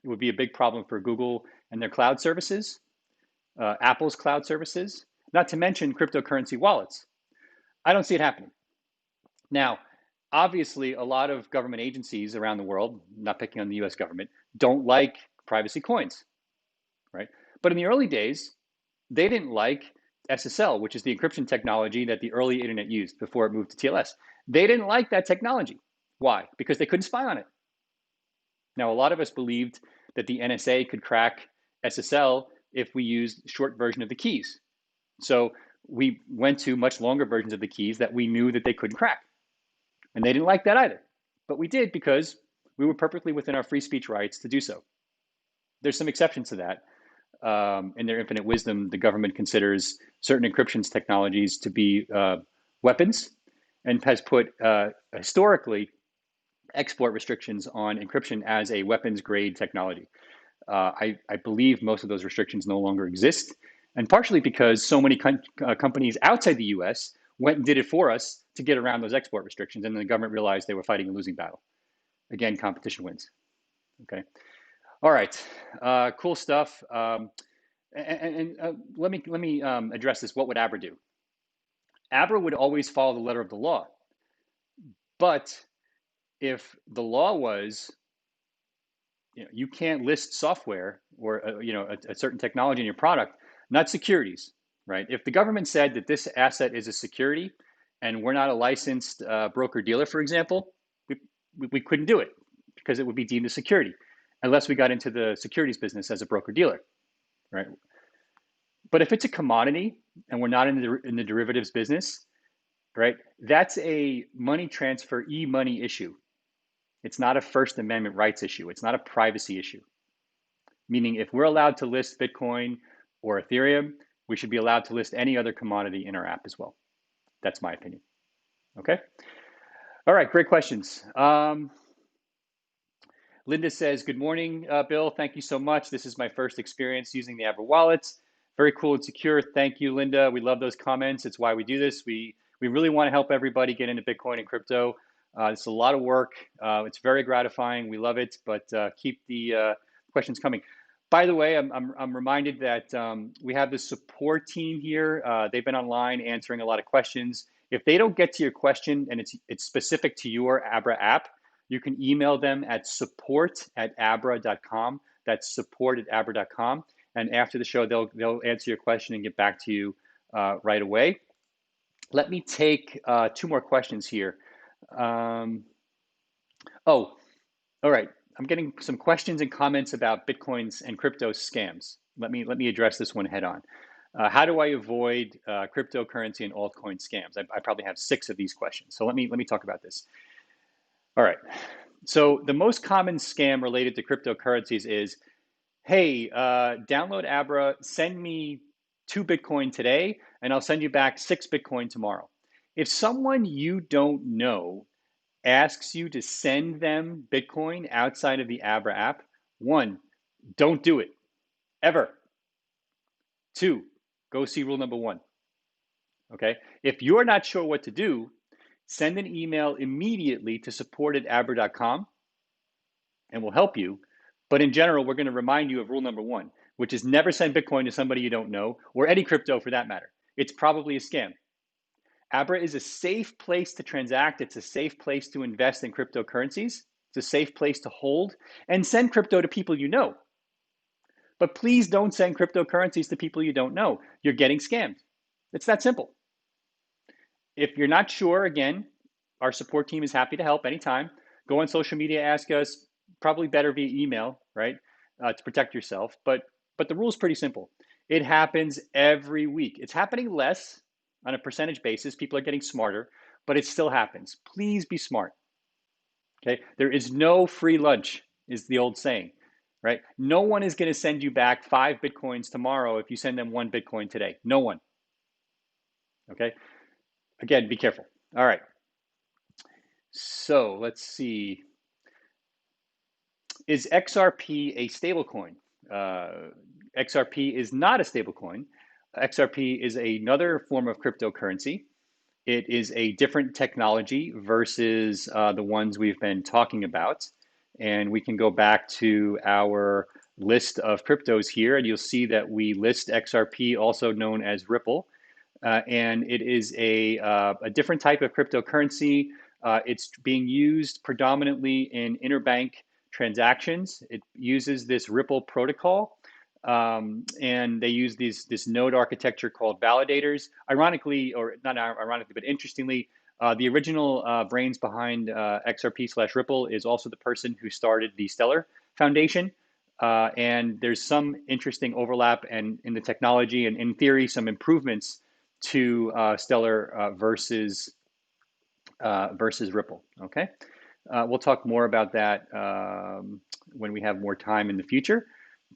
It would be a big problem for Google and their cloud services, Apple's cloud services, not to mention cryptocurrency wallets. I don't see it happening. Now, obviously, a lot of government agencies around the world, not picking on the US government, don't like privacy coins, right? But in the early days, they didn't like SSL, which is the encryption technology that the early internet used before it moved to TLS. They didn't like that technology. Why? Because they couldn't spy on it. Now, a lot of us believed that the NSA could crack SSL if we used short version of the keys. So we went to much longer versions of the keys that we knew that they couldn't crack. And they didn't like that either. But we did because we were perfectly within our free speech rights to do so. There's some exceptions to that. In their infinite wisdom, the government considers certain encryption technologies to be weapons and has put historically export restrictions on encryption as a weapons grade technology. I believe most of those restrictions no longer exist, and partially because so many companies outside the US went and did it for us to get around those export restrictions, and then the government realized they were fighting a losing battle. Again, competition wins. Okay. All right. Cool stuff. Let me address this. What would Abra do? Abra would always follow the letter of the law, but if the law was, you can't list software or a certain technology in your product, not securities, right? If the government said that this asset is a security, and we're not a licensed broker dealer, for example, we couldn't do it because it would be deemed a security, unless we got into the securities business as a broker dealer, right? But if it's a commodity and we're not in the derivatives business, right? That's a money transfer e-money issue. It's not a First Amendment rights issue. It's not a privacy issue. Meaning, if we're allowed to list Bitcoin or Ethereum, we should be allowed to list any other commodity in our app as well. That's my opinion. Okay. All right. Great questions. Linda says, good morning, Bill. Thank you so much. This is my first experience using the Abra wallets. Very cool and secure. Thank you, Linda. We love those comments. It's why we do this. We really want to help everybody get into Bitcoin and crypto. It's a lot of work. It's very gratifying. We love it, but keep the questions coming. By the way, I'm reminded that we have the support team here. They've been online answering a lot of questions. If they don't get to your question and it's specific to your Abra app, you can email them at support@abra.com. That's support@abra.com. And after the show, they'll answer your question and get back to you right away. Let me take 2 more questions here. All right. I'm getting some questions and comments about Bitcoins and crypto scams. Let me address this one head on. How do I avoid cryptocurrency and altcoin scams? I probably have 6 of these questions. So let me talk about this. All right. So the most common scam related to cryptocurrencies is, hey, download Abra, send me 2 Bitcoin today, and I'll send you back 6 Bitcoin tomorrow. If someone you don't know asks you to send them Bitcoin outside of the Abra app, 1, don't do it, ever. 2, go see rule number 1. Okay? If you're not sure what to do, send an email immediately to support@abra.com and we'll help you. But in general, we're going to remind you of rule number 1, which is never send Bitcoin to somebody you don't know, or any crypto for that matter. It's probably a scam. Abra is a safe place to transact. It's a safe place to invest in cryptocurrencies. It's a safe place to hold and send crypto to people you know. But please don't send cryptocurrencies to people you don't know. You're getting scammed. It's that simple. If you're not sure, again, our support team is happy to help anytime. Go on social media, ask us, probably better via email, right, to protect yourself. But the rule is pretty simple. It happens every week. It's happening less on a percentage basis. People are getting smarter, but it still happens. Please be smart. Okay, there is no free lunch, is the old saying, right? No one is going to send you back 5 Bitcoins tomorrow if you send them 1 Bitcoin today. No one. Okay. Again, be careful. All right. So let's see. Is XRP a stablecoin? XRP is not a stablecoin. XRP is another form of cryptocurrency. It is a different technology versus the ones we've been talking about. And we can go back to our list of cryptos here, and you'll see that we list XRP, also known as Ripple. And it is a different type of cryptocurrency. It's being used predominantly in interbank transactions. It uses this Ripple protocol, and they use this node architecture called validators. Ironically, or not ironically, but interestingly, the original brains behind XRP/Ripple is also the person who started the Stellar Foundation. And there's some interesting overlap and in the technology and in theory, some improvements to Stellar versus Ripple. Okay, We'll talk more about that when we have more time in the future,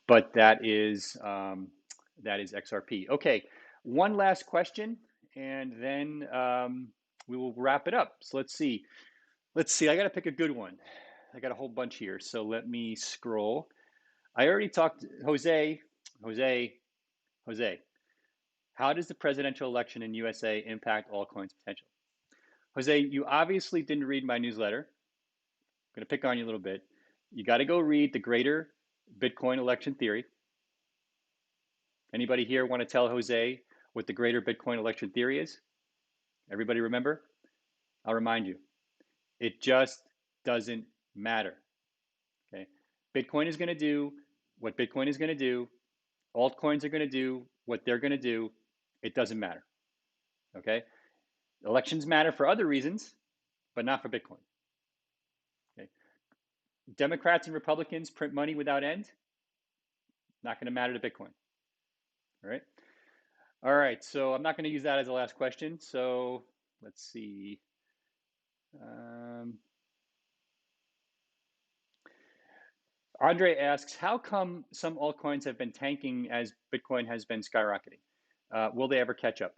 but that is XRP. Okay, one last question, and then we will wrap it up. So let's see. I got to pick a good one. I got a whole bunch here, so let me scroll. I already talked, Jose. How does the presidential election in USA impact altcoins potential? Jose, you obviously didn't read my newsletter. I'm going to pick on you a little bit. You got to go read the Greater Bitcoin Election Theory. Anybody here want to tell Jose what the Greater Bitcoin Election Theory is? Everybody remember? I'll remind you. It just doesn't matter. Okay. Bitcoin is going to do what Bitcoin is going to do. Altcoins are going to do what they're going to do. It doesn't matter. Okay. Elections matter for other reasons, but not for Bitcoin. Okay. Democrats and Republicans print money without end. Not going to matter to Bitcoin. All right. All right. So I'm not going to use that as the last question. So let's see. Andre asks, how come some altcoins have been tanking as Bitcoin has been skyrocketing? Will they ever catch up?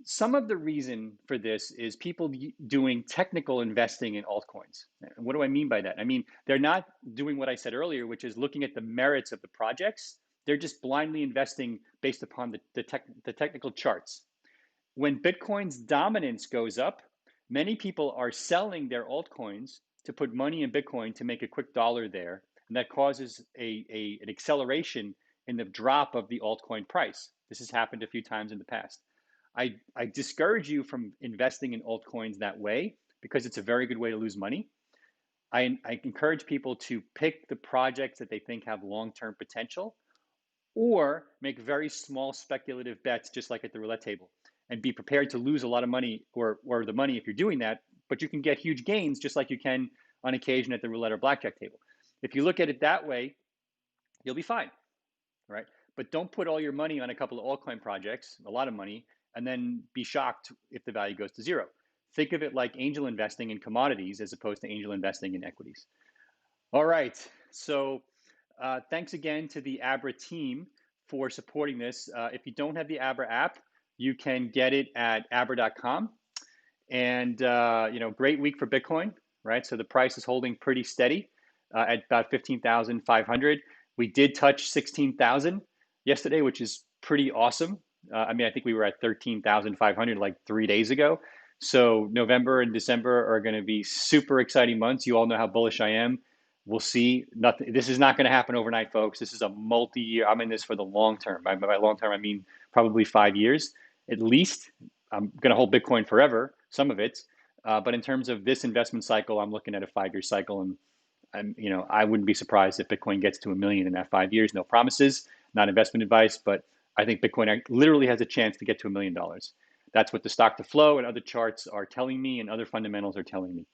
Some of the reason for this is people doing technical investing in altcoins. What do I mean by that? I mean, they're not doing what I said earlier, which is looking at the merits of the projects. They're just blindly investing based upon the technical charts. When Bitcoin's dominance goes up, many people are selling their altcoins to put money in Bitcoin to make a quick dollar there. And that causes an acceleration in the drop of the altcoin price. This has happened a few times in the past. I discourage you from investing in altcoins that way because it's a very good way to lose money. I encourage people to pick the projects that they think have long-term potential or make very small speculative bets, just like at the roulette table, and be prepared to lose a lot of money or the money if you're doing that, but you can get huge gains just like you can on occasion at the roulette or blackjack table. If you look at it that way, you'll be fine, right? But don't put all your money on a couple of altcoin projects, a lot of money, and then be shocked if the value goes to zero. Think of it like angel investing in commodities as opposed to angel investing in equities. All right, so thanks again to the Abra team for supporting this. If you don't have the Abra app, you can get it at abra.com. And great week for Bitcoin, right? So the price is holding pretty steady at about 15,500. We did touch 16,000 yesterday, which is pretty awesome. I think we were at 13,500 like 3 days ago. So November and December are going to be super exciting months. You all know how bullish I am. We'll see. This is not going to happen overnight, folks. This is a multi-year. I'm in this for the long term. By long term, I mean probably 5 years at least. I'm going to hold Bitcoin forever, some of it. But in terms of this investment cycle, I'm looking at a 5-year cycle, and I wouldn't be surprised if Bitcoin gets to 1 million in that 5 years. No promises, not investment advice, but I think Bitcoin literally has a chance to get to $1 million. That's what the stock to flow and other charts are telling me, and other fundamentals are telling me.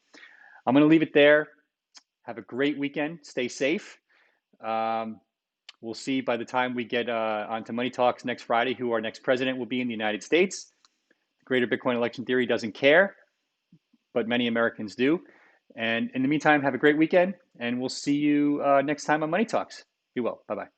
I'm going to leave it there. Have a great weekend. Stay safe. We'll see by the time we get onto Money Talks next Friday who our next president will be in the United States. The Greater Bitcoin Election Theory doesn't care, but many Americans do. And in the meantime, have a great weekend, and we'll see you next time on Money Talks. Be well. Bye-bye.